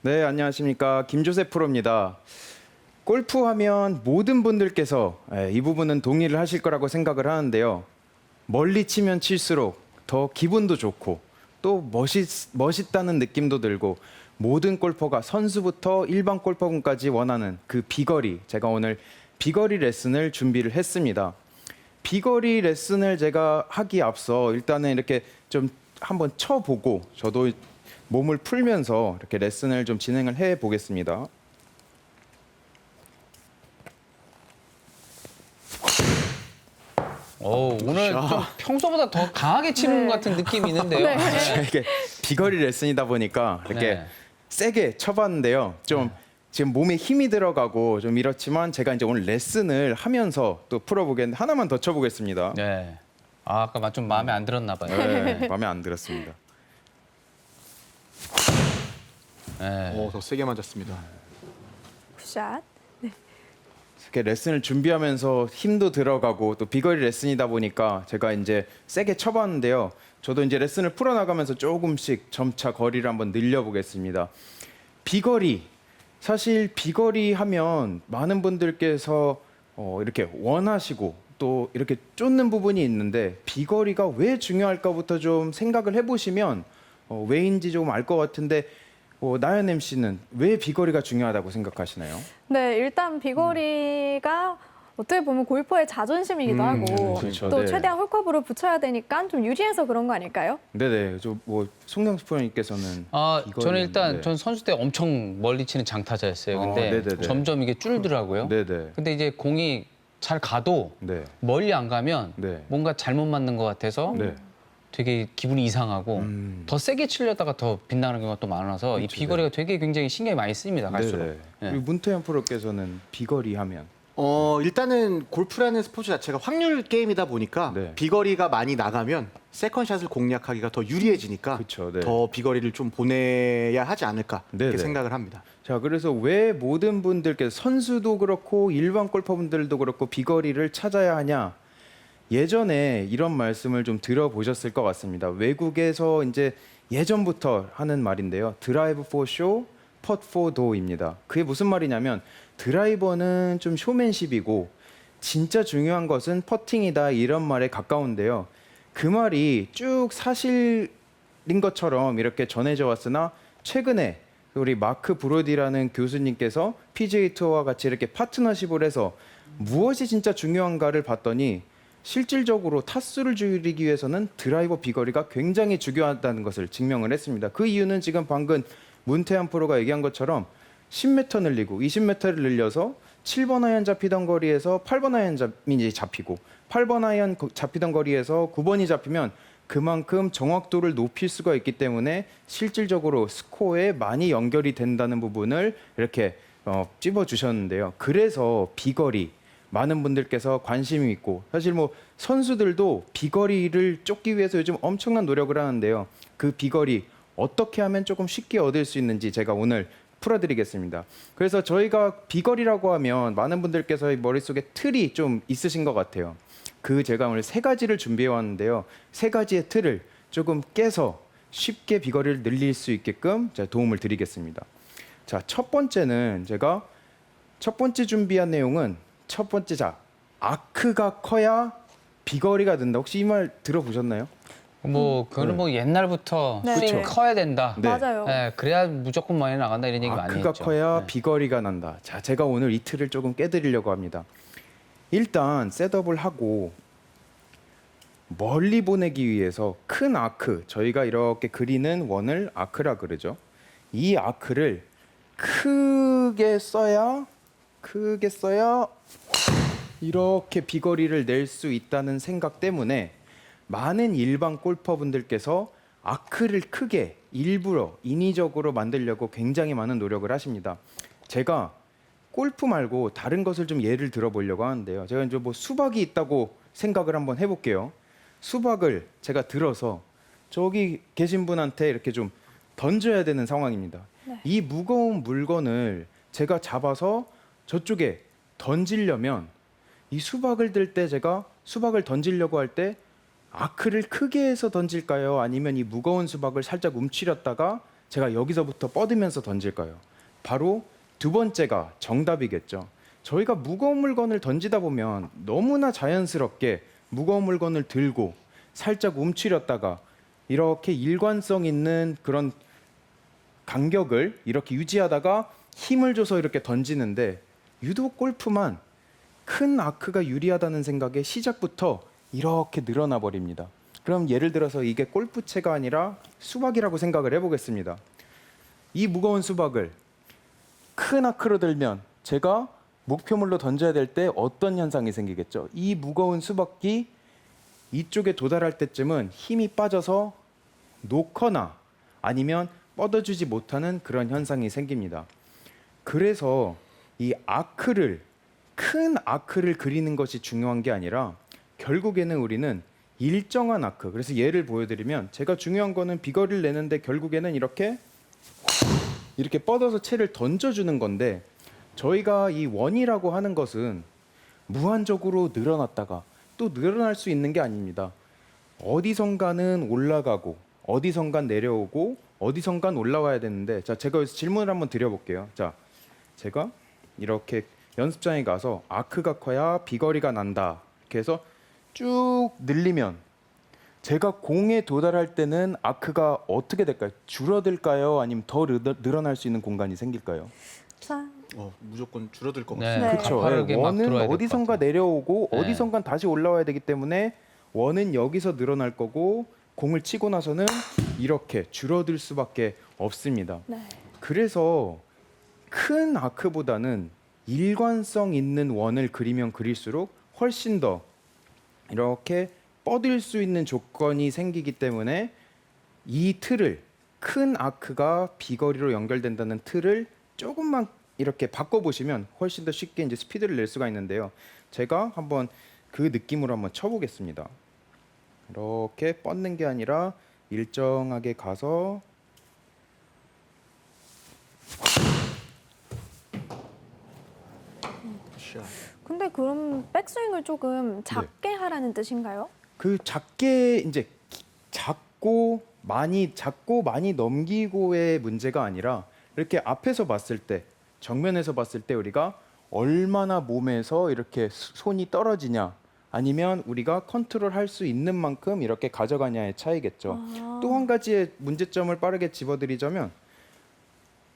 네, 안녕하십니까. 김조셉 프로입니다. 골프하면 모든 분들께서 이 부분은 동의를 하실 거라고 생각을 하는데요. 멀리 치면 칠수록 더 기분도 좋고 또 멋있다는 느낌도 들고 모든 골퍼가 선수부터 일반 골퍼분까지 원하는 그 비거리, 제가 오늘 비거리 레슨을 준비를 했습니다. 비거리 레슨을 제가 하기 앞서 일단은 이렇게 좀 한번 쳐보고 저도 몸을 풀면서 이렇게 레슨을 좀 진행을 해 보겠습니다. 오늘 좀 평소보다 더 강하게 치는 것 같은 느낌이 있는데요. 이게 비거리 레슨이다 보니까 이렇게 네. 세게 쳐봤는데요. 좀 지금 몸에 힘이 들어가고 좀 이렇지만 제가 이제 오늘 레슨을 하면서 또 풀어보겠는데 하나만 더 쳐보겠습니다. 네. 아까 좀 마음에 안 들었나 봐요. 네, 마음에 안 들었습니다. 네. 더 세게 맞았습니다. 굿샷. 이렇게 레슨을 준비하면서 힘도 들어가고 또 비거리 레슨이다 보니까 제가 이제 세게 쳐봤는데요. 저도 이제 레슨을 풀어나가면서 조금씩 점차 거리를 한번 늘려보겠습니다. 비거리, 사실 비거리 하면 많은 분들께서 이렇게 원하시고 또 이렇게 쫓는 부분이 있는데 비거리가 왜 중요할까부터 좀 생각을 해보시면 왜인지 조금 알 것 같은데 나연 MC는 왜 비거리가 중요하다고 생각하시나요? 네, 일단 비거리가 어떻게 보면 골퍼의 자존심이기도 하고 그렇죠. 또 네. 최대한 홀컵으로 붙여야 되니까 좀 유리해서 그런 거 아닐까요? 네네. 송경수 프로님께서는 저는 일단 네. 전 선수 때 엄청 멀리 치는 장타자였어요. 근데 네네네. 점점 이게 줄더라고요. 네네. 근데 이제 공이 잘 가도 네. 멀리 안 가면 네. 뭔가 잘못 맞는 것 같아서 네. 되게 기분이 이상하고 더 세게 치려다가 더 빗나가는 경우가 또 많아서 이 비거리가 되게 굉장히 신경이 많이 쓰입니다. 갈수록. 네네. 네. 그리고 문태현 프로께서는 비거리 하면 일단은 골프라는 스포츠 자체가 확률 게임이다 보니까 네. 비거리가 많이 나가면 세컨샷을 공략하기가 더 유리해지니까 그쵸, 네. 더 비거리를 좀 보내야 하지 않을까 네네. 이렇게 생각을 합니다. 자, 그래서 왜 모든 분들께서 선수도 그렇고 일반 골퍼분들도 그렇고 비거리를 찾아야 하냐? 예전에 이런 말씀을 좀 들어보셨을 것 같습니다. 외국에서 이제 예전부터 하는 말인데요. 드라이브 포 쇼, 펫 포 도입니다. 그게 무슨 말이냐면 드라이버는 좀 쇼맨십이고 진짜 중요한 것은 퍼팅이다 이런 말에 가까운데요. 그 말이 쭉 사실인 것처럼 이렇게 전해져 왔으나 최근에 우리 마크 브로디라는 교수님께서 PGA 투어와 같이 이렇게 파트너십을 해서 무엇이 진짜 중요한가를 봤더니 실질적으로 타수를 줄이기 위해서는 드라이버 비거리가 굉장히 중요하다는 것을 증명을 했습니다. 그 이유는 지금 방금 문태환 프로가 얘기한 것처럼 10m 늘리고 20m를 늘려서 7번 아이언 잡히던 거리에서 8번 아이언이 잡히고 8번 아이언 잡히던 거리에서 9번이 잡히면 그만큼 정확도를 높일 수가 있기 때문에 실질적으로 스코어에 많이 연결이 된다는 부분을 이렇게 찝어주셨는데요. 그래서 비거리 많은 분들께서 관심이 있고 사실 선수들도 비거리를 쫓기 위해서 요즘 엄청난 노력을 하는데요. 그 비거리 어떻게 하면 조금 쉽게 얻을 수 있는지 제가 오늘 풀어드리겠습니다. 그래서 저희가 비거리라고 하면 많은 분들께서 머릿속에 틀이 좀 있으신 것 같아요. 제가 오늘 세 가지를 준비해 왔는데요. 세 가지의 틀을 조금 깨서 쉽게 비거리를 늘릴 수 있게끔 제가 도움을 드리겠습니다. 자, 첫 번째는 제가 첫 번째 준비한 내용은 첫 번째 아크가 커야 비거리가 된다. 혹시 이 말 들어보셨나요? 그거는 옛날부터 네. 스윙이 그쵸. 커야 된다. 네. 맞아요. 그래야 무조건 많이 나간다 이런 얘기 많이 아크가 했죠. 커야 네. 비거리가 난다. 자, 제가 오늘 이 틀을 조금 깨드리려고 합니다. 일단 셋업을 하고 멀리 보내기 위해서 큰 아크, 저희가 이렇게 그리는 원을 아크라 그러죠. 이 아크를 크게 써야 이렇게 비거리를 낼 수 있다는 생각 때문에 많은 일반 골퍼분들께서 아크를 크게 일부러 인위적으로 만들려고 굉장히 많은 노력을 하십니다. 제가 골프 말고 다른 것을 좀 예를 들어보려고 하는데요. 제가 이제 수박이 있다고 생각을 한번 해볼게요. 수박을 제가 들어서 저기 계신 분한테 이렇게 좀 던져야 되는 상황입니다. 네. 이 무거운 물건을 제가 잡아서 저쪽에 던지려면 이 수박을 들 때 제가 수박을 던지려고 할 때 아크를 크게 해서 던질까요? 아니면 이 무거운 수박을 살짝 움츠렸다가 제가 여기서부터 뻗으면서 던질까요? 바로 두 번째가 정답이겠죠. 저희가 무거운 물건을 던지다 보면 너무나 자연스럽게 무거운 물건을 들고 살짝 움츠렸다가 이렇게 일관성 있는 그런 간격을 이렇게 유지하다가 힘을 줘서 이렇게 던지는데 유독 골프만 큰 아크가 유리하다는 생각에 시작부터 이렇게 늘어나 버립니다. 그럼 예를 들어서 이게 골프채가 아니라 수박이라고 생각을 해보겠습니다. 이 무거운 수박을 큰 아크로 들면 제가 목표물로 던져야 될 때 어떤 현상이 생기겠죠? 이 무거운 수박이 이쪽에 도달할 때쯤은 힘이 빠져서 놓거나 아니면 뻗어주지 못하는 그런 현상이 생깁니다. 그래서 이 아크를 큰 아크를 그리는 것이 중요한 게 아니라 결국에는 우리는 일정한 아크. 그래서 예를 보여드리면 제가 중요한 거는 비거리를 내는데 결국에는 이렇게 뻗어서 채를 던져주는 건데 저희가 이 원이라고 하는 것은 무한적으로 늘어났다가 또 늘어날 수 있는 게 아닙니다. 어디선가는 올라가고 어디선간 내려오고 어디선간 올라와야 되는데 자 제가 여기서 질문을 한번 드려볼게요. 자 제가 이렇게 연습장에 가서 아크가 커야 비거리가 난다. 이렇게 해서 쭉 늘리면 제가 공에 도달할 때는 아크가 어떻게 될까요? 줄어들까요? 아니면 더 늘어날 수 있는 공간이 생길까요? 자, 무조건 줄어들 것 네. 같습니다. 네. 그렇죠. 가파르게 막 원은 들어야 될것 어디선가 같아요. 내려오고 네. 어디선간 다시 올라와야 되기 때문에 원은 여기서 늘어날 거고 공을 치고 나서는 이렇게 줄어들 수밖에 없습니다. 네. 그래서 큰 아크보다는 일관성 있는 원을 그리면 그릴수록 훨씬 더 이렇게 뻗을 수 있는 조건이 생기기 때문에 이 틀을 큰 아크가 비거리로 연결된다는 틀을 조금만 이렇게 바꿔보시면 훨씬 더 쉽게 이제 스피드를 낼 수가 있는데요. 제가 한번 그 느낌으로 한번 쳐보겠습니다. 이렇게 뻗는 게 아니라 일정하게 가서 샷. 근데 그럼 백스윙을 조금 작게 하라는 뜻인가요? 그 작게 이제 작고 많이 넘기고의 문제가 아니라 이렇게 앞에서 봤을 때 정면에서 봤을 때 우리가 얼마나 몸에서 이렇게 손이 떨어지냐 아니면 우리가 컨트롤할 수 있는 만큼 이렇게 가져가냐의 차이겠죠. 또 한 가지의 문제점을 빠르게 집어드리자면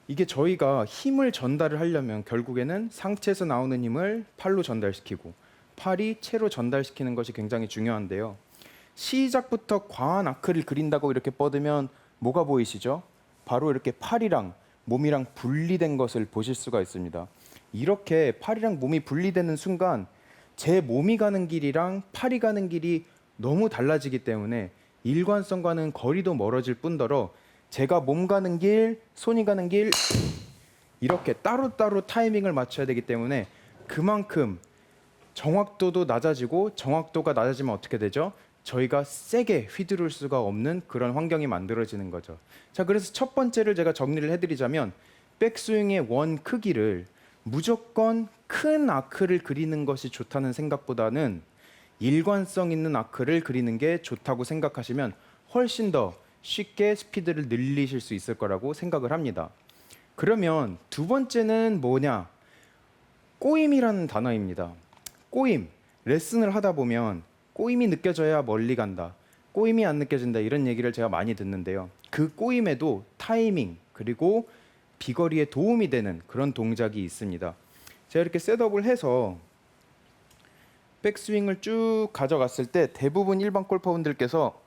이게 저희가 힘을 전달을 하려면 결국에는 상체에서 나오는 힘을 팔로 전달시키고 팔이 채로 전달시키는 것이 굉장히 중요한데요. 시작부터 과한 아크를 그린다고 이렇게 뻗으면 뭐가 보이시죠? 바로 이렇게 팔이랑 몸이랑 분리된 것을 보실 수가 있습니다. 이렇게 팔이랑 몸이 분리되는 순간 제 몸이 가는 길이랑 팔이 가는 길이 너무 달라지기 때문에 일관성과는 거리도 멀어질 뿐더러 제가 몸 가는 길, 손이 가는 길 이렇게 따로따로 타이밍을 맞춰야 되기 때문에 그만큼 정확도도 낮아지고 정확도가 낮아지면 어떻게 되죠? 저희가 세게 휘두를 수가 없는 그런 환경이 만들어지는 거죠. 자, 그래서 첫 번째를 제가 정리를 해드리자면 백스윙의 원 크기를 무조건 큰 아크를 그리는 것이 좋다는 생각보다는 일관성 있는 아크를 그리는 게 좋다고 생각하시면 훨씬 더 쉽게 스피드를 늘리실 수 있을 거라고 생각을 합니다. 그러면 두 번째는 뭐냐? 꼬임이라는 단어입니다. 꼬임. 레슨을 하다 보면 꼬임이 느껴져야 멀리 간다. 꼬임이 안 느껴진다. 이런 얘기를 제가 많이 듣는데요. 그 꼬임에도 타이밍 그리고 비거리에 도움이 되는 그런 동작이 있습니다. 제가 이렇게 셋업을 해서 백스윙을 쭉 가져갔을 때 대부분 일반 골퍼분들께서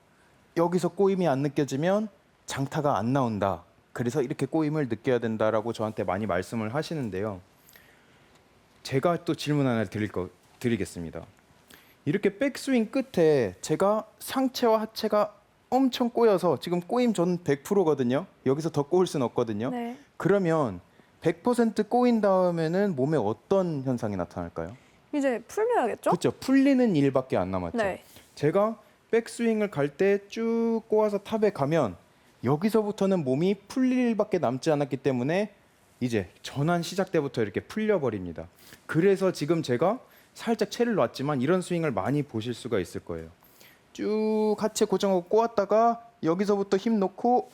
여기서 꼬임이 안 느껴지면 장타가 안 나온다. 그래서 이렇게 꼬임을 느껴야 된다라고 저한테 많이 말씀을 하시는데요. 제가 또 질문 하나 드리겠습니다. 이렇게 백스윙 끝에 제가 상체와 하체가 엄청 꼬여서 지금 꼬임 전 100%거든요. 여기서 더 꼬일 수는 없거든요. 네. 그러면 100% 꼬인 다음에는 몸에 어떤 현상이 나타날까요? 이제 풀려야겠죠? 그렇죠. 풀리는 일밖에 안 남았죠. 네. 제가 백스윙을 갈 때 쭉 꼬아서 탑에 가면 여기서부터는 몸이 풀릴 일밖에 남지 않았기 때문에 이제 전환 시작 때부터 이렇게 풀려버립니다. 그래서 지금 제가 살짝 채를 놨지만 이런 스윙을 많이 보실 수가 있을 거예요. 쭉 하체 고정하고 꼬았다가 여기서부터 힘 놓고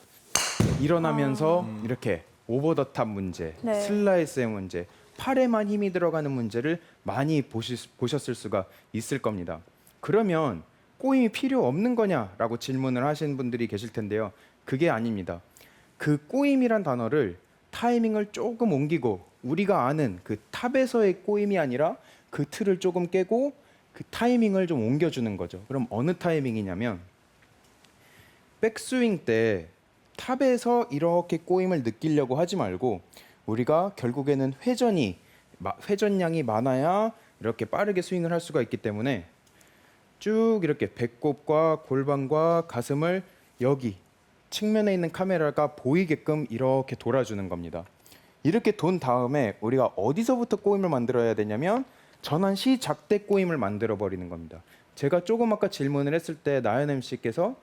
일어나면서 이렇게 오버 더 탑 문제, 네. 슬라이스의 문제, 팔에만 힘이 들어가는 문제를 많이 보셨을 수가 있을 겁니다. 그러면 꼬임이 필요 없는 거냐라고 질문을 하시는 분들이 계실 텐데요. 그게 아닙니다. 그 꼬임이란 단어를 타이밍을 조금 옮기고 우리가 아는 그 탑에서의 꼬임이 아니라 그 틀을 조금 깨고 그 타이밍을 좀 옮겨주는 거죠. 그럼 어느 타이밍이냐면 백스윙 때 탑에서 이렇게 꼬임을 느끼려고 하지 말고 우리가 결국에는 회전량이 많아야 이렇게 빠르게 스윙을 할 수가 있기 때문에 쭉 이렇게 배꼽과 골반과 가슴을 여기 측면에 있는 카메라가 보이게끔 이렇게 돌아주는 겁니다. 이렇게 돈 다음에 우리가 어디서부터 꼬임을 만들어야 되냐면 전환 시작 때 꼬임을 만들어 버리는 겁니다. 제가 조금 아까 질문을 했을 때 나연 MC께서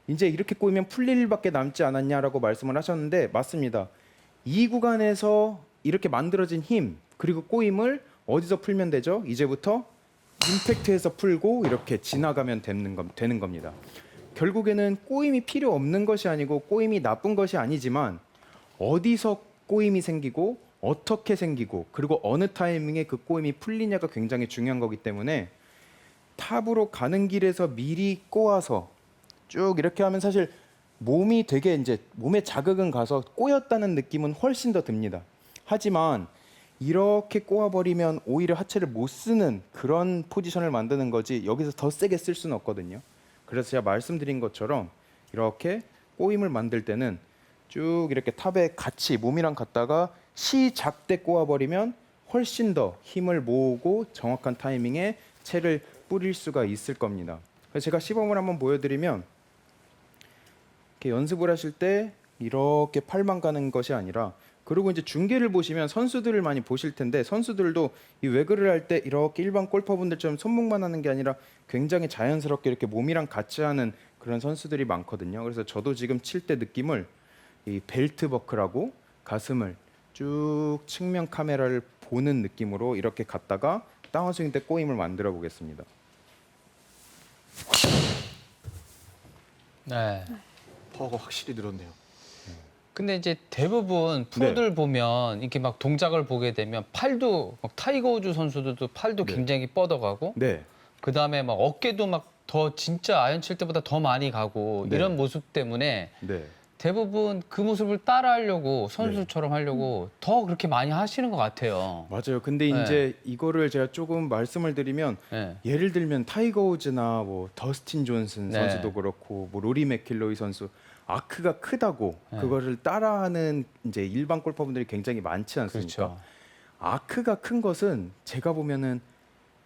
이제 이렇게 꼬이면 풀릴 일밖에 남지 않았냐라고 말씀을 하셨는데 맞습니다. 이 구간에서 이렇게 만들어진 힘 그리고 꼬임을 어디서 풀면 되죠? 이제부터 임팩트에서 풀고 이렇게 지나가면 되는 겁니다. 결국에는 꼬임이 필요 없는 것이 아니고 꼬임이 나쁜 것이 아니지만 어디서 꼬임이 생기고 어떻게 생기고 그리고 어느 타이밍에 그 꼬임이 풀리냐가 굉장히 중요한 거기 때문에 탑으로 가는 길에서 미리 꼬아서 쭉 이렇게 하면 사실 몸이 되게 이제 몸에 자극은 가서 꼬였다는 느낌은 훨씬 더 듭니다. 하지만 이렇게 꼬아버리면 오히려 하체를 못 쓰는 그런 포지션을 만드는 거지 여기서 더 세게 쓸 수는 없거든요. 그래서 제가 말씀드린 것처럼 이렇게 꼬임을 만들 때는 쭉 이렇게 탑에 같이 몸이랑 갔다가 시작 때 꼬아버리면 훨씬 더 힘을 모으고 정확한 타이밍에 채를 뿌릴 수가 있을 겁니다. 그래서 제가 시범을 한번 보여드리면 이렇게 연습을 하실 때 이렇게 팔만 가는 것이 아니라 그리고 이제 중계를 보시면 선수들을 많이 보실 텐데 선수들도 이 외그를 할 때 이렇게 일반 골퍼분들처럼 손목만 하는 게 아니라 굉장히 자연스럽게 이렇게 몸이랑 같이 하는 그런 선수들이 많거든요. 그래서 저도 지금 칠 때 느낌을 이 벨트 버클하고 가슴을 쭉 측면 카메라를 보는 느낌으로 이렇게 갔다가 다운스윙 때 꼬임을 만들어 보겠습니다. 네. 파워가 확실히 늘었네요. 근데 이제 대부분 프로들 보면 이렇게 막 동작을 보게 되면 팔도 막 타이거 우즈 선수들도 팔도 네. 굉장히 뻗어가고 네, 그 다음에 막 어깨도 막 더 진짜 아이언 칠 때보다 더 많이 가고 네. 이런 모습 때문에 네, 대부분 그 모습을 따라하려고 선수처럼 하려고 더 그렇게 많이 하시는 것 같아요. 맞아요. 근데 네. 이제 이거를 제가 조금 말씀을 드리면 네. 예를 들면 타이거 우즈나 뭐 더스틴 존슨 네. 선수도 그렇고 뭐 로리 맥킬로이 선수 아크가 크다고 네. 그거를 따라하는 이제 일반 골퍼분들이 굉장히 많지 않습니까? 그렇죠. 아크가 큰 것은 제가 보면은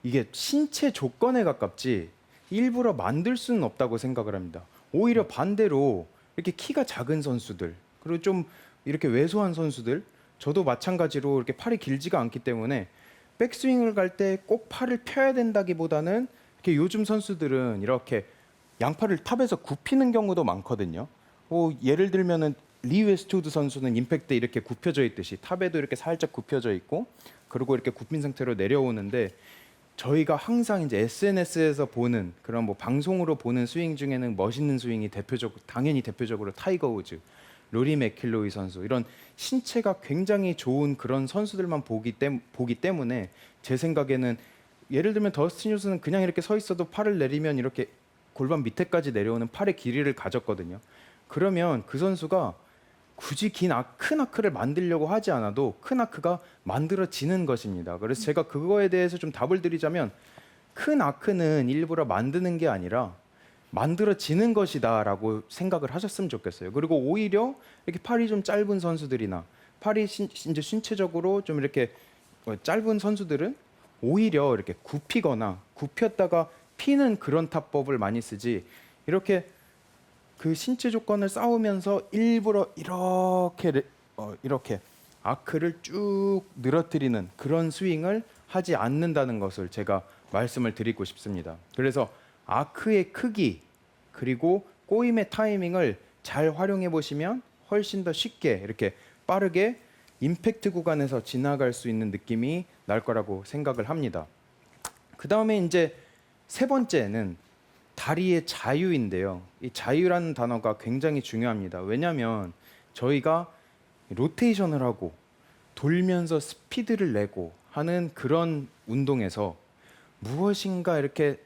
이게 신체 조건에 가깝지 일부러 만들 수는 없다고 생각을 합니다. 오히려 반대로 이렇게 키가 작은 선수들 그리고 좀 이렇게 왜소한 선수들 저도 마찬가지로 이렇게 팔이 길지가 않기 때문에 백스윙을 갈 때 꼭 팔을 펴야 된다기보다는 이렇게 요즘 선수들은 이렇게 양팔을 탑에서 굽히는 경우도 많거든요. 예를 들면은 리 웨스트우드 선수는 임팩트에 이렇게 굽혀져 있듯이 탑에도 이렇게 살짝 굽혀져 있고 그리고 이렇게 굽힌 상태로 내려오는데 저희가 항상 이제 SNS에서 보는 그런 뭐 방송으로 보는 스윙 중에는 멋있는 스윙이 당연히 대표적으로 타이거 우즈, 로리 맥킬로이 선수 이런 신체가 굉장히 좋은 그런 선수들만 보기 때문에 제 생각에는 예를 들면 더스틴 존슨은 그냥 이렇게 서 있어도 팔을 내리면 이렇게 골반 밑에까지 내려오는 팔의 길이를 가졌거든요. 그러면 그 선수가 굳이 큰 아크를 만들려고 하지 않아도 큰 아크가 만들어지는 것입니다. 그래서 제가 그거에 대해서 좀 답을 드리자면 큰 아크는 일부러 만드는 게 아니라 만들어지는 것이다라고 생각을 하셨으면 좋겠어요. 그리고 오히려 이렇게 팔이 좀 짧은 선수들이나 팔이 이제 신체적으로 좀 이렇게 짧은 선수들은 오히려 이렇게 굽히거나 굽혔다가 피는 그런 타법을 많이 쓰지 이렇게 그 신체 조건을 쌓으면서 일부러 이렇게 아크를 쭉 늘어뜨리는 그런 스윙을 하지 않는다는 것을 제가 말씀을 드리고 싶습니다. 그래서 아크의 크기 그리고 꼬임의 타이밍을 잘 활용해 보시면 훨씬 더 쉽게 이렇게 빠르게 임팩트 구간에서 지나갈 수 있는 느낌이 날 거라고 생각을 합니다. 그 다음에 이제 세 번째는 다리의 자유인데요. 이 자유라는 단어가 굉장히 중요합니다. 왜냐하면 저희가 로테이션을 하고 돌면서 스피드를 내고 하는 그런 운동에서 무엇인가 이렇게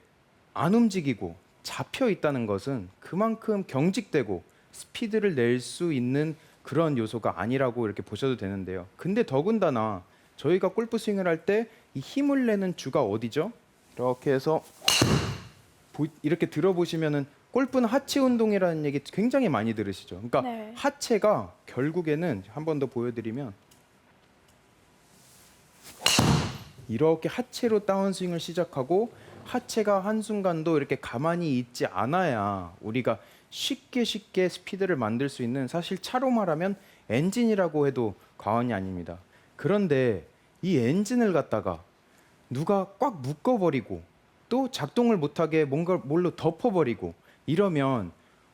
안 움직이고 잡혀 있다는 것은 그만큼 경직되고 스피드를 낼 수 있는 그런 요소가 아니라고 이렇게 보셔도 되는데요. 근데 더군다나 저희가 골프 스윙을 할 때 이 힘을 내는 주가 어디죠? 이렇게 해서 이렇게 들어보시면은 골프는 하체 운동이라는 얘기 굉장히 많이 들으시죠. 그러니까 네. 하체가 결국에는 한 번 더 보여드리면 이렇게 하체로 다운스윙을 시작하고 하체가 한순간도 이렇게 가만히 있지 않아야 우리가 쉽게 스피드를 만들 수 있는, 사실 차로 말하면 엔진이라고 해도 과언이 아닙니다. 그런데 이 엔진을 갖다가 누가 꽉 묶어버리고 또 작동을 못하게 뭔가 뭘로 덮어버리고 이러면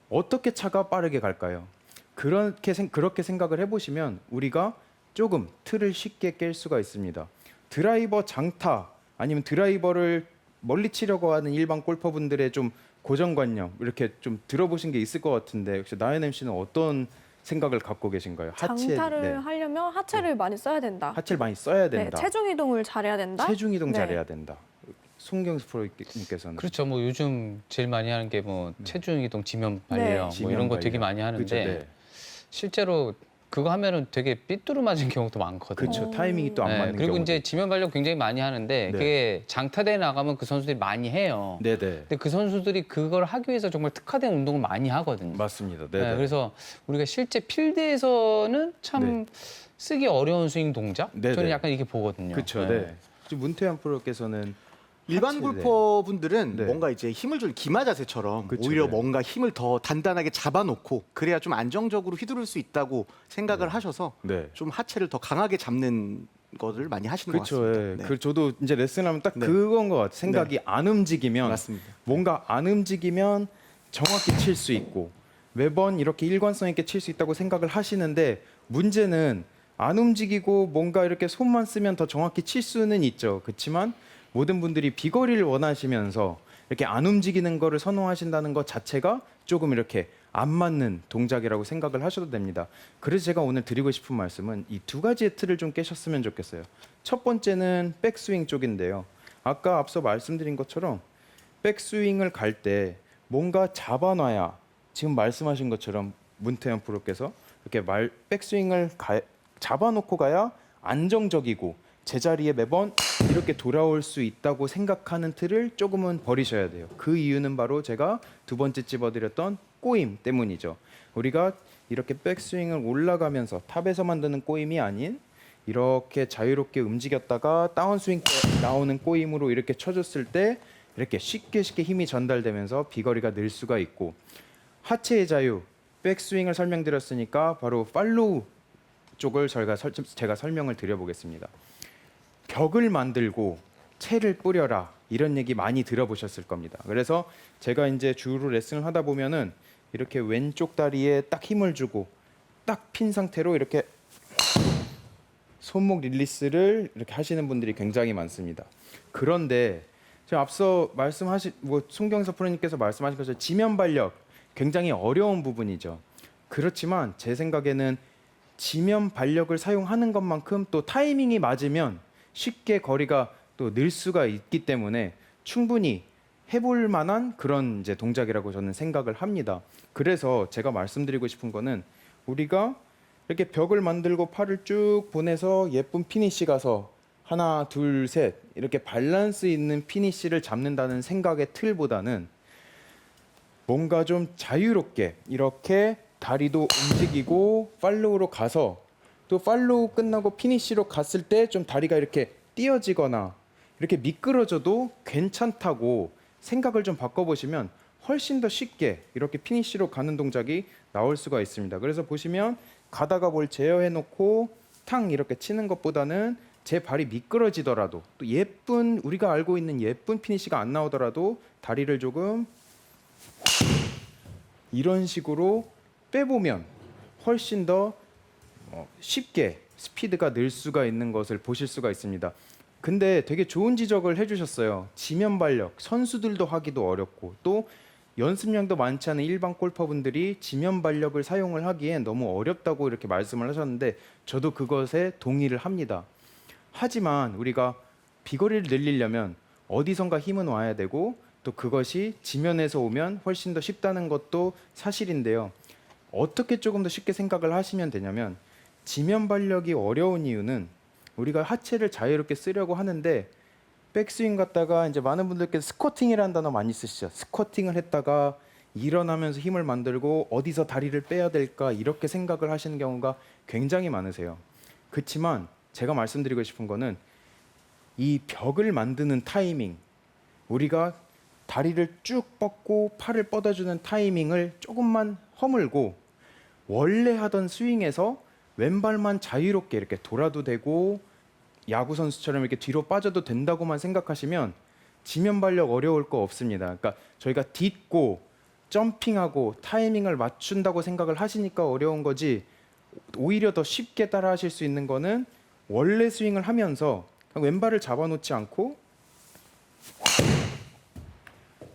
어떻게 차가 빠르게 갈까요? 그렇게 생각을 해보시면 우리가 조금 틀을 쉽게 깰 수가 있습니다. 드라이버 장타 아니면 드라이버를 멀리 치려고 하는 일반 골퍼분들의 좀 고정관념 이렇게 좀 들어보신 게 있을 것 같은데 혹시 나연 MC는 어떤 생각을 갖고 계신가요? 장타를 네. 하려면 하체를 많이 써야 된다. 하체를 많이 써야 네, 된다. 체중 이동을 잘해야 된다. 체중 이동 네. 잘해야 된다. 송경수 프로님께서는 그렇죠. 뭐 요즘 제일 많이 하는 게 뭐 체중 이동, 지면 발력 네. 뭐 이런 거 지면 되게 발력. 많이 하는데 그쵸, 네. 실제로 그거 하면은 되게 삐뚤어 맞은 경우도 많거든요. 그렇죠. 타이밍이 또 안 네, 맞는 그리고 경우도 이제 있고. 지면 발력 굉장히 많이 하는데 네. 그게 장타대에 나가면 그 선수들이 많이 해요. 네네. 근데 그 선수들이 그걸 하기 위해서 정말 특화된 운동을 많이 하거든요. 맞습니다. 네, 네네. 그래서 우리가 실제 필드에서는 참 쓰기 어려운 스윙 동작? 네네. 저는 약간 이렇게 보거든요. 그렇죠. 네. 지금 문태환 프로께서는 일반 하체, 골퍼분들은 네. 뭔가 이제 힘을 줄 기마 자세처럼 그쵸, 오히려 네. 뭔가 힘을 더 단단하게 잡아놓고 그래야 좀 안정적으로 휘두를 수 있다고 생각을 하셔서 네. 좀 하체를 더 강하게 잡는 거를 많이 하시는 것 그렇죠. 같습니다. 예. 네. 그 저도 이제 레슨하면 딱 네. 그건 것 같아요. 생각이 안 움직이면 맞습니다. 뭔가 안 움직이면 정확히 칠 수 있고 매번 이렇게 일관성 있게 칠 수 있다고 생각을 하시는데 문제는 안 움직이고 뭔가 이렇게 손만 쓰면 더 정확히 칠 수는 있죠. 그렇지만 모든 분들이 비거리를 원하시면서 이렇게 안 움직이는 거를 선호하신다는 것 자체가 조금 이렇게 안 맞는 동작이라고 생각을 하셔도 됩니다. 그래서 제가 오늘 드리고 싶은 말씀은 이 두 가지의 틀을 좀 깨셨으면 좋겠어요. 첫 번째는 백스윙 쪽인데요. 아까 앞서 말씀드린 것처럼 백스윙을 갈 때 뭔가 잡아놔야 지금 말씀하신 것처럼 문태현 프로께서 이렇게 백스윙을 잡아놓고 가야 안정적이고 제자리에 매번 이렇게 돌아올 수 있다고 생각하는 틀을 조금은 버리셔야 돼요. 그 이유는 바로 제가 두 번째 찝어드렸던 꼬임 때문이죠. 우리가 이렇게 백스윙을 올라가면서 탑에서 만드는 꼬임이 아닌 이렇게 자유롭게 움직였다가 다운스윙 때 나오는 꼬임으로 이렇게 쳐줬을 때 이렇게 쉽게 힘이 전달되면서 비거리가 늘 수가 있고, 하체의 자유, 백스윙을 설명드렸으니까 바로 팔로우 쪽을 제가 설명을 드려보겠습니다. 벽을 만들고 채를 뿌려라 이런 얘기 많이 들어보셨을 겁니다. 그래서 제가 이제 주로 레슨을 하다 보면은 이렇게 왼쪽 다리에 딱 힘을 주고 딱 핀 상태로 이렇게 손목 릴리스를 이렇게 하시는 분들이 굉장히 많습니다. 그런데 제가 앞서 송경서 프로님께서 말씀하신 것처럼 지면 발력 굉장히 어려운 부분이죠. 그렇지만 제 생각에는 지면 발력을 사용하는 것만큼 또 타이밍이 맞으면 쉽게 거리가 또 늘 수가 있기 때문에 충분히 해볼 만한 그런 이제 동작이라고 저는 생각을 합니다. 그래서 제가 말씀드리고 싶은 거는 우리가 이렇게 벽을 만들고 팔을 쭉 보내서 예쁜 피니시 가서 하나, 둘, 셋 이렇게 밸런스 있는 피니시를 잡는다는 생각의 틀보다는 뭔가 좀 자유롭게 이렇게 다리도 움직이고 팔로우로 가서 또 팔로우 끝나고 피니시로 갔을 때 좀 다리가 이렇게 띄어지거나 이렇게 미끄러져도 괜찮다고 생각을 좀 바꿔보시면 훨씬 더 쉽게 이렇게 피니시로 가는 동작이 나올 수가 있습니다. 그래서 보시면 가다가 뭘 제어해놓고 탕 이렇게 치는 것보다는 제 발이 미끄러지더라도 또 예쁜 우리가 알고 있는 예쁜 피니시가 안 나오더라도 다리를 조금 이런 식으로 빼보면 훨씬 더 쉽게 스피드가 늘 수가 있는 것을 보실 수가 있습니다. 근데 되게 좋은 지적을 해주셨어요. 지면 발력 선수들도 하기도 어렵고 또 연습량도 많지 않은 일반 골퍼분들이 지면 발력을 사용을 하기엔 너무 어렵다고 이렇게 말씀을 하셨는데 저도 그것에 동의를 합니다. 하지만 우리가 비거리를 늘리려면 어디선가 힘은 와야 되고 또 그것이 지면에서 오면 훨씬 더 쉽다는 것도 사실인데요. 어떻게 조금 더 쉽게 생각을 하시면 되냐면 지면 발력이 어려운 이유는 우리가 하체를 자유롭게 쓰려고 하는데 백스윙 갔다가 이제 많은 분들께서 스쿼팅이라는 단어 많이 쓰시죠. 스쿼팅을 했다가 일어나면서 힘을 만들고 어디서 다리를 빼야 될까 이렇게 생각을 하시는 경우가 굉장히 많으세요. 그렇지만 제가 말씀드리고 싶은 거는 이 벽을 만드는 타이밍, 우리가 다리를 쭉 뻗고 팔을 뻗어주는 타이밍을 조금만 허물고 원래 하던 스윙에서 왼발만 자유롭게 이렇게 돌아도 되고 야구 선수처럼 이렇게 뒤로 빠져도 된다고만 생각하시면 지면 발력 어려울 거 없습니다. 그러니까 저희가 딛고 점핑하고 타이밍을 맞춘다고 생각을 하시니까 어려운 거지 오히려 더 쉽게 따라 하실 수 있는 거는 원래 스윙을 하면서 그냥 왼발을 잡아놓지 않고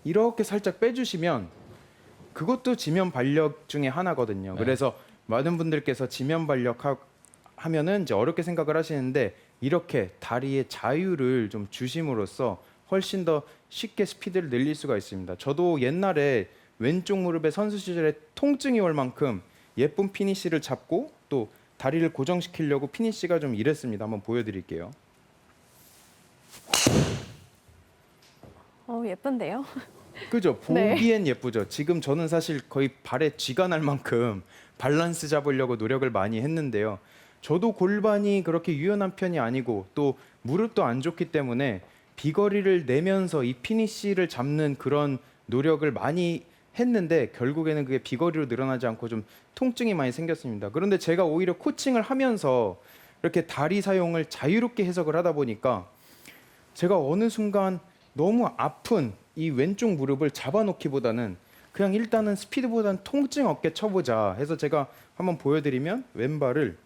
이렇게 살짝 빼주시면 그것도 지면 발력 중에 하나거든요. 네. 그래서 많은 분들께서 지면 발력 하면은 이제 어렵게 생각을 하시는데 이렇게 다리의 자유를 좀 주심으로써 훨씬 더 쉽게 스피드를 늘릴 수가 있습니다. 저도 옛날에 왼쪽 무릎에 선수 시절에 통증이 올 만큼 예쁜 피니시를 잡고 또 다리를 고정시키려고 피니시가 좀 이랬습니다. 한번 보여드릴게요. 예쁜데요? 그죠? 네. 보기엔 예쁘죠. 지금 저는 사실 거의 발에 쥐가 날 만큼 밸런스 잡으려고 노력을 많이 했는데요. 저도 골반이 그렇게 유연한 편이 아니고 또 무릎도 안 좋기 때문에 비거리를 내면서 이 피니시를 잡는 그런 노력을 많이 했는데 결국에는 그게 비거리로 늘어나지 않고 좀 통증이 많이 생겼습니다. 그런데 제가 오히려 코칭을 하면서 이렇게 다리 사용을 자유롭게 해석을 하다 보니까 제가 어느 순간 너무 아픈 이 왼쪽 무릎을 잡아놓기보다는 그냥 일단은 스피드보다는 통증 없게 쳐보자 해서 제가 한번 보여드리면 왼발을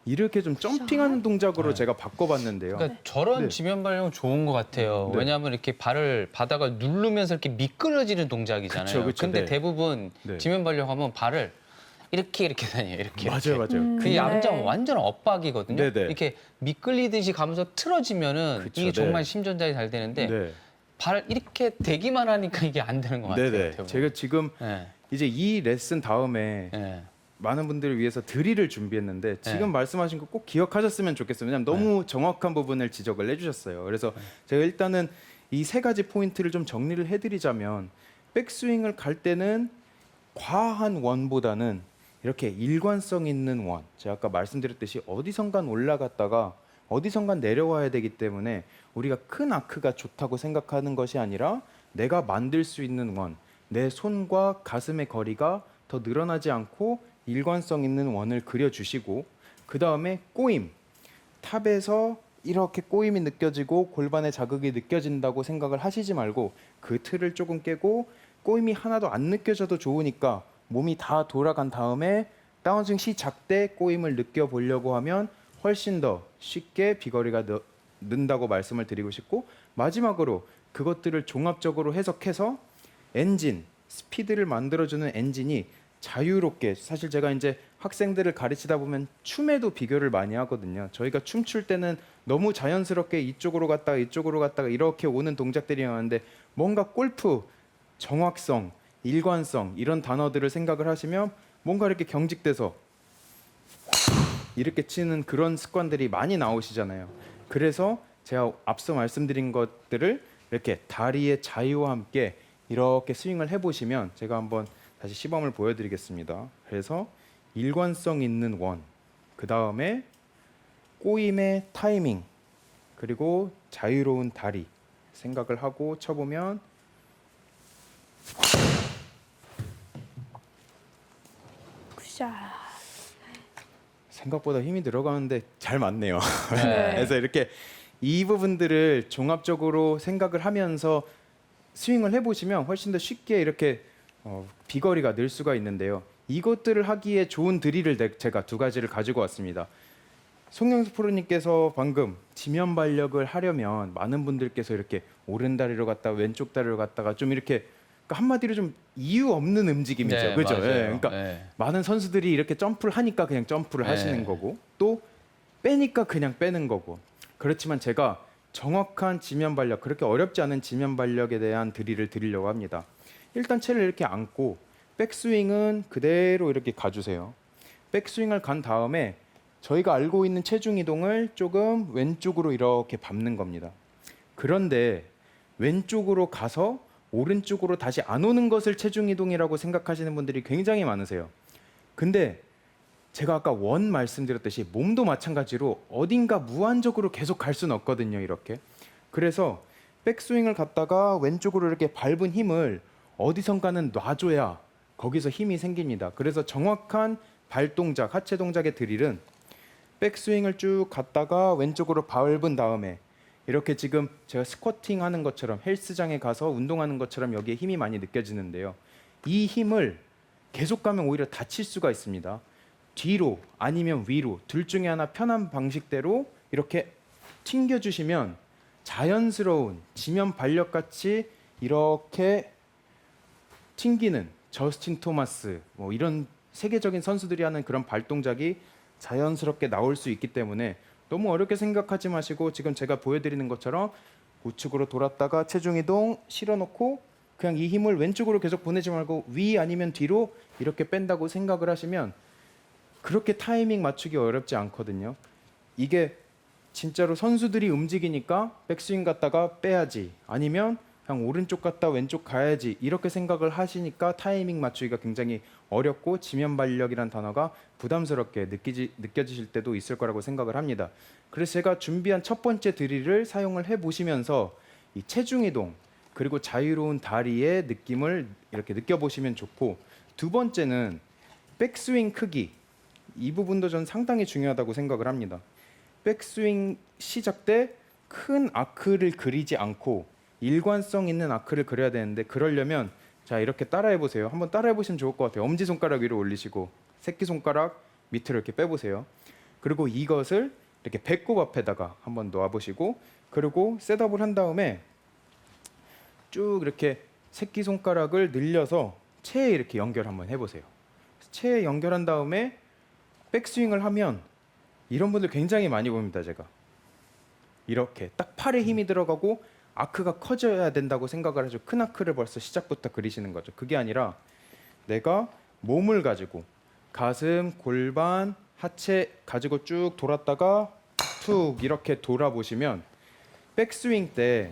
이렇게 좀 점핑하는 동작으로 네. 제가 바꿔봤는데요. 그러니까 저런 네. 지면 발력은 좋은 것 같아요. 네. 왜냐하면 이렇게 발을 바닥을 누르면서 이렇게 미끄러지는 동작이잖아요. 그쵸, 그쵸, 근데 네. 대부분 네. 지면 발력하면 발을 이렇게 다녀요. 이렇게. 맞아요, 맞아요. 그게 네. 완전 엇박이거든요. 네네. 이렇게 미끌리듯이 가면서 틀어지면은 그쵸, 이게 정말 네. 심전작이 잘 되는데 네, 발 이렇게 대기만 하니까 이게 안 되는 것 같아요. 네네. 대부분. 제가 지금 네. 이제 이 레슨 다음에 네. 많은 분들을 위해서 드릴을 준비했는데 지금 네. 말씀하신 거 꼭 기억하셨으면 좋겠어요. 왜냐하면 너무 정확한 부분을 지적을 해주셨어요. 그래서 제가 일단은 이 세 가지 포인트를 좀 정리를 해드리자면 백스윙을 갈 때는 과한 원보다는 이렇게 일관성 있는 원. 제가 아까 말씀드렸듯이 어디선간 올라갔다가 어디선간 내려와야 되기 때문에 우리가 큰 아크가 좋다고 생각하는 것이 아니라 내가 만들 수 있는 원. 내 손과 가슴의 거리가 더 늘어나지 않고 일관성 있는 원을 그려주시고 그 다음에 꼬임. 탑에서 이렇게 꼬임이 느껴지고 골반에 자극이 느껴진다고 생각을 하시지 말고 그 틀을 조금 깨고 꼬임이 하나도 안 느껴져도 좋으니까 몸이 다 돌아간 다음에 다운스윙 시작 때 꼬임을 느껴보려고 하면 훨씬 더 쉽게 비거리가 는다고 말씀을 드리고 싶고 마지막으로 그것들을 종합적으로 해석해서 엔진, 스피드를 만들어주는 엔진이 자유롭게 사실 제가 이제 학생들을 가르치다 보면 춤에도 비교를 많이 하거든요. 저희가 춤출 때는 너무 자연스럽게 이쪽으로 갔다가 이쪽으로 갔다가 이렇게 오는 동작들이 많은데 뭔가 골프 정확성, 일관성 이런 단어들을 생각을 하시면 뭔가 이렇게 경직돼서 이렇게 치는 그런 습관들이 많이 나오시잖아요. 그래서 제가 앞서 말씀드린 것들을 이렇게 다리의 자유와 함께 이렇게 스윙을 해보시면 제가 한번 다시 시범을 보여드리겠습니다. 그래서 일관성 있는 원, 그 다음에 꼬임의 타이밍, 그리고 자유로운 다리 생각을 하고 쳐보면 굿샷. 생각보다 힘이 들어가는데 잘 맞네요. 네. 그래서 이렇게 이 부분들을 종합적으로 생각을 하면서 스윙을 해보시면 훨씬 더 쉽게 이렇게 비거리가 늘 수가 있는데요. 이것들을 하기에 좋은 드릴을 제가 두 가지를 가지고 왔습니다. 송영수 프로님께서 방금 지면 발력을 하려면 많은 분들께서 이렇게 오른 다리로 갔다가 왼쪽 다리로 갔다가 좀 이렇게 그러니까 한마디로 좀 이유 없는 움직임이죠. 네, 그죠? 맞아요. 예, 그러니까 네. 많은 선수들이 이렇게 점프를 하니까 그냥 점프를 네. 하시는 거고 또 빼니까 그냥 빼는 거고. 그렇지만 제가 정확한 지면 발력, 그렇게 어렵지 않은 지면 발력에 대한 드릴을 드리려고 합니다. 일단 채를 이렇게 앉고 백스윙은 그대로 이렇게 가주세요. 백스윙을 간 다음에 저희가 알고 있는 체중 이동을 조금 왼쪽으로 이렇게 밟는 겁니다. 그런데 왼쪽으로 가서 오른쪽으로 다시 안 오는 것을 체중 이동이라고 생각하시는 분들이 굉장히 많으세요. 근데 제가 아까 원 말씀드렸듯이 몸도 마찬가지로 어딘가 무한적으로 계속 갈 수는 없거든요. 이렇게. 그래서 백스윙을 갔다가 왼쪽으로 이렇게 밟은 힘을 어디선가는 놔줘야 거기서 힘이 생깁니다. 그래서 정확한 발 동작, 하체 동작의 드릴은 백스윙을 쭉 갔다가 왼쪽으로 밟은 다음에 이렇게 지금 제가 스쿼팅 하는 것처럼 헬스장에 가서 운동하는 것처럼 여기에 힘이 많이 느껴지는데요. 이 힘을 계속 가면 오히려 다칠 수가 있습니다. 뒤로 아니면 위로 둘 중에 하나 편한 방식대로 이렇게 튕겨주시면 자연스러운 지면 발력같이 이렇게 튕기는 저스틴 토마스 뭐 이런 세계적인 선수들이 하는 그런 발 동작이 자연스럽게 나올 수 있기 때문에 너무 어렵게 생각하지 마시고 지금 제가 보여드리는 것처럼 우측으로 돌았다가 체중 이동 실어놓고 그냥 이 힘을 왼쪽으로 계속 보내지 말고 위 아니면 뒤로 이렇게 뺀다고 생각을 하시면 그렇게 타이밍 맞추기 어렵지 않거든요. 이게 진짜로 선수들이 움직이니까 백스윙 갔다가 빼야지 아니면 그냥 오른쪽 갔다 왼쪽 가야지 이렇게 생각을 하시니까 타이밍 맞추기가 굉장히 어렵고 지면 발력이란 단어가 부담스럽게 느껴지실 때도 있을 거라고 생각을 합니다. 그래서 제가 준비한 첫 번째 드릴을 사용을 해보시면서 이 체중 이동 그리고 자유로운 다리의 느낌을 이렇게 느껴보시면 좋고 두 번째는 백스윙 크기 이 부분도 전 상당히 중요하다고 생각을 합니다. 백스윙 시작 때 큰 아크를 그리지 않고 일관성 있는 아크를 그려야 되는데 그러려면 자 이렇게 따라해 보세요. 한번 따라해 보시면 좋을 것 같아요. 엄지손가락 위로 올리시고 새끼손가락 밑으로 이렇게 빼보세요. 그리고 이것을 이렇게 배꼽 앞에다가 한번 놓아보시고 그리고 셋업을 한 다음에 쭉 이렇게 새끼손가락을 늘려서 체에 이렇게 연결 한번 해보세요. 체에 연결한 다음에 백스윙을 하면 이런 분들 굉장히 많이 봅니다. 제가 이렇게 딱 팔에 힘이 들어가고 아크가 커져야 된다고 생각을 하죠. 큰 아크를 벌써 시작부터 그리시는 거죠. 그게 아니라 내가 몸을 가지고 가슴, 골반, 하체 가지고 쭉 돌았다가 툭 이렇게 돌아보시면 백스윙 때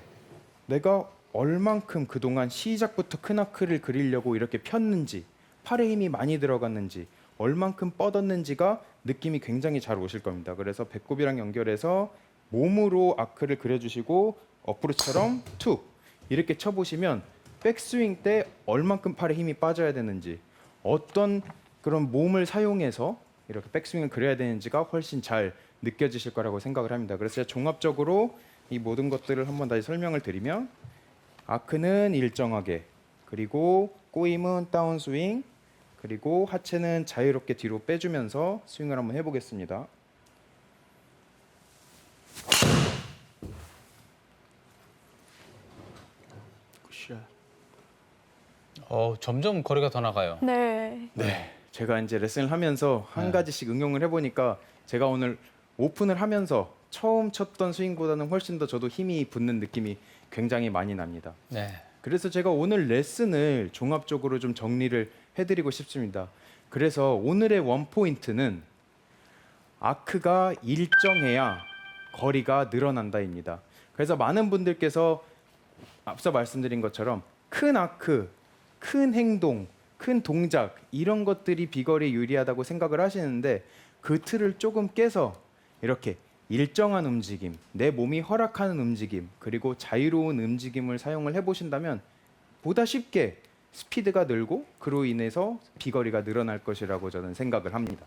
내가 얼만큼 그동안 시작부터 큰 아크를 그리려고 이렇게 폈는지 팔에 힘이 많이 들어갔는지 얼만큼 뻗었는지가 느낌이 굉장히 잘 오실 겁니다. 그래서 배꼽이랑 연결해서 몸으로 아크를 그려주시고 어프로치처럼 툭 이렇게 쳐보시면 백스윙 때 얼만큼 팔에 힘이 빠져야 되는지 어떤 그런 몸을 사용해서 이렇게 백스윙을 그려야 되는지가 훨씬 잘 느껴지실 거라고 생각을 합니다. 그래서 제가 종합적으로 이 모든 것들을 한번 다시 설명을 드리면 아크는 일정하게 그리고 꼬임은 다운스윙 그리고 하체는 자유롭게 뒤로 빼주면서 스윙을 한번 해보겠습니다. 굿샷. 점점 거리가 더 나가요. 네. 네, 제가 이제 레슨을 하면서 한 네. 가지씩 응용을 해보니까 제가 오늘 오픈을 하면서 처음 쳤던 스윙보다는 훨씬 더 저도 힘이 붙는 느낌이 굉장히 많이 납니다. 네. 그래서 제가 오늘 레슨을 종합적으로 좀 정리를 해드리고 싶습니다. 그래서 오늘의 원포인트는 아크가 일정해야 거리가 늘어난다입니다. 그래서 많은 분들께서 앞서 말씀드린 것처럼 큰 아크, 큰 행동, 큰 동작 이런 것들이 비거리에 유리하다고 생각을 하시는데 그 틀을 조금 깨서 이렇게 일정한 움직임, 내 몸이 허락하는 움직임, 그리고 자유로운 움직임을 사용을 해보신다면 보다 쉽게 스피드가 늘고 그로 인해서 비거리가 늘어날 것이라고 저는 생각을 합니다.